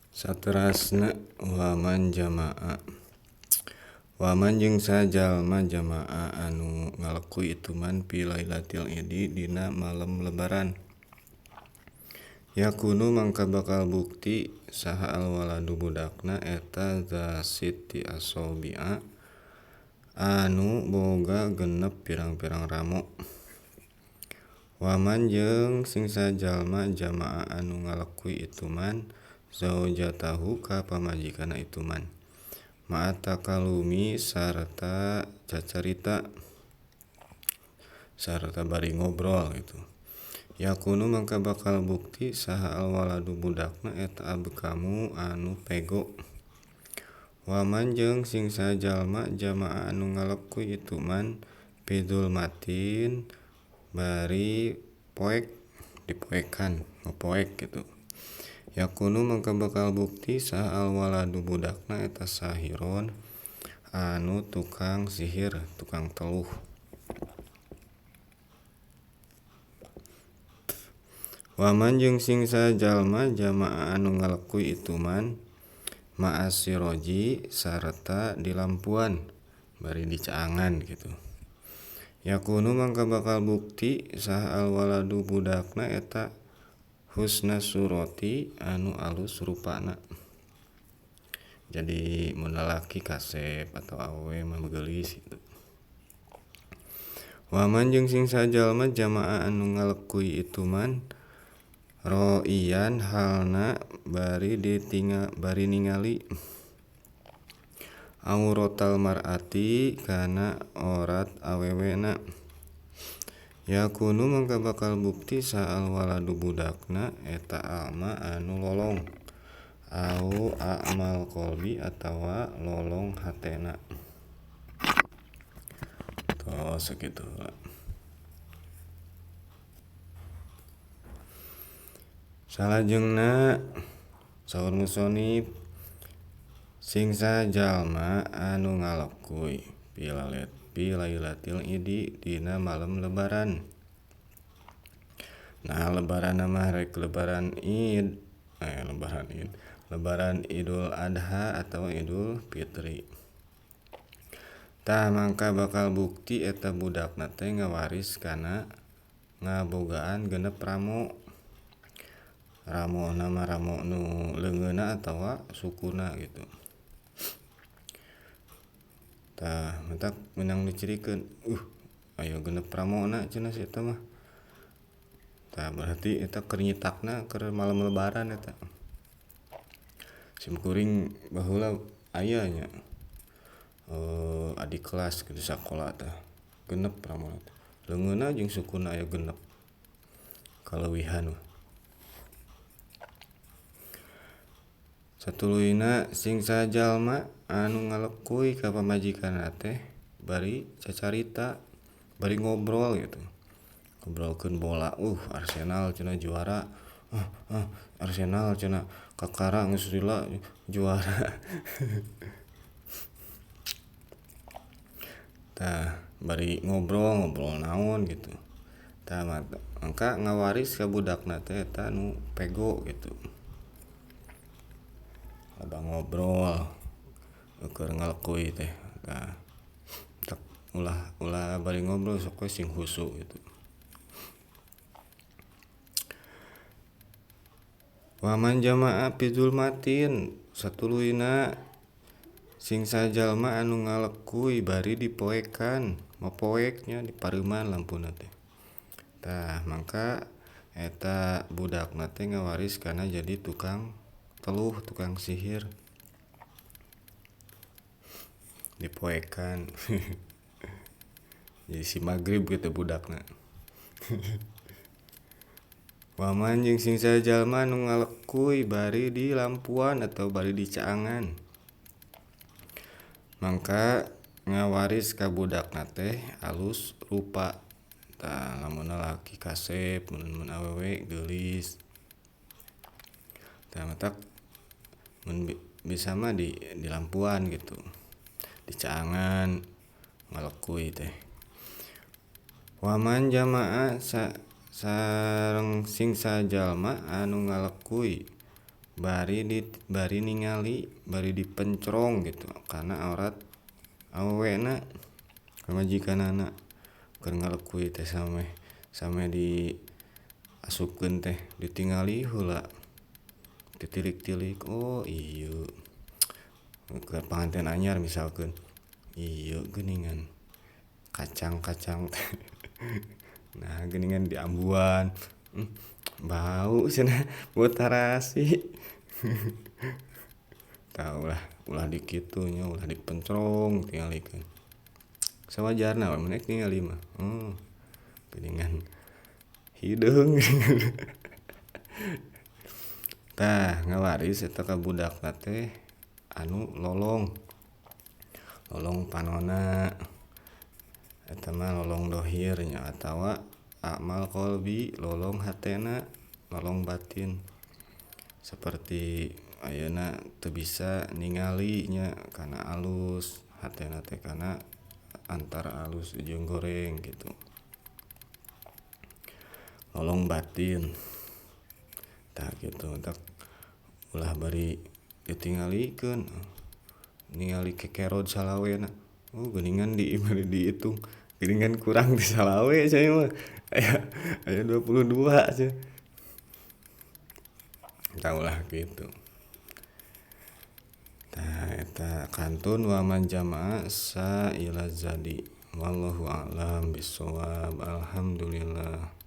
Saterasna waman jama'a. Waman jeung sajalma jama'a anu ngalakuy ituman fi lailatul idi dina malem lebaran. Yakunu mangka bakal bukti saha alwaladu budakna eta za sitti asobi'a anu boga genep pirang-pirang ramo. Waman jeung sing sajalma jama'a anu ngalakuy ituman zaujatahu ka pamajikanna ituman ma'atakalumi sarta cacarita sarta bari ngobrol gitu. Yakunu mangka bakal bukti saha alwaladu budakna eta abkamu anu pego. Waman jeung sing sajalma jamaah anu ngalakuy ituman bidul matin bari poek dipoekan ngopoek gitu. Yakunu mangka bakal bukti saha alwaladu budakna eta sahiron anu tukang sihir tukang teluh. Waman jeung sing sajalma jamaah anu ngalakuy ituman ma'asiroji sarta di lampuan bari di caangan gitu. Yakunu mangka bakal bukti saha alwaladu budakna eta husna suroti anu alus rupana. Jadi mun lalaki kasep atau awewe mah geulis gitu. Waman jeung sing sajalma jamaah anu ngalakuy ituman roiyan halna bari ningali auratal mar'ati kana orat awewena. Yakunu mangka bakal bukti saha alwaladu budakna eta alma anu lolong au a'mal qalbi atawa lolong hatena. Tos sakitu. Salajengna saur musonif sing sajalma anu ngalakuy fi lailatul idi dina malem lebaran. Nah lebaran mah rek lebaran Idul Adha atau Idul Fitri. Tah mangka bakal bukti eta budakna teh ngawaris kana ngabogaan genep ramo. Ramona mah ramo nu leungeuna atawa sukuna gitu. Tah mentak menang dicirikeun aya genep ramona cenah si eta mah. Tah berarti eta keur nyitakna keur malam lebaran eta. Simkuring baheula aya nya adik kelas di sakola tah genep ramona teh. Leungeuna jeung sukuna aya genep. Kaleuwihan mah. Satuluyna sing sajalma anu ngalakuy ka pamajikanna teh bari cacarita bari ngobrol gitu. Ngobrolkeun bola Arsenal cenah juara. Arsenal cenah kakara geus lila juara. Tah bari ngobrol naon gitu. Tah mangka ngawaris ka budakna teh eta nu pego gitu. Loba ngobrol keur ngalakuy teh. Tah ulah bari ngobrol sok we sing husu gitu. Waman jamaah bidul matin satuluyna sing sajalma anu ngalakuy bari dipoekan mopoeknya dipareuman lampuna teh. Tah mangka eta budakna teh ngawaris kana jadi tukang teluh tukang sihir dipoekan. Jadi si magrib gitu budakna. Waman jeung sing sajalma anu ngalakuy bari di lampuan atau bari di caangan mangka ngawaris ka budakna teh alus rupa. Tah lamun lalaki kasep mun awewe geulis. Tah matak mun bisa mah di lampuan gitu. Di caangan ngalakuy teh. Waman jamaah sareng sing sajalma anu ngalakuy bari ningali bari dipencrong gitu karena aurat awewena majikanana keur ngalekuy teh same diasupkeun teh ditingali heula ditilik-tilik oh ieu ke panganten anyar misalkeun ieu geuningan kacang nah geuningan di ambuan bau cenah bau tarasi tah ulah dikitunya ulah dipencrong tingalikeun sawajarna we manek ningali mah geuningan hideung tah ngawaris eta ka budakna teh anu lolong panonna eta mah lolong dohir nya atawa amal qalbi lolong hatena lolong batin seperti ayeuna teu bisa ningali nya kana alus hatena teh kana antara alus jeung goreng gitu lolong batin tah gitu tak ulah bari ditingalikeun ningali kekerod salawena geuningan bari dihitung geuningan kurang di salawe cai mah aya 22 cenah tah ulah gitu tah eta kantun wa man jama'a sa ila zadi wallahu a'lam bishawab alhamdulillah.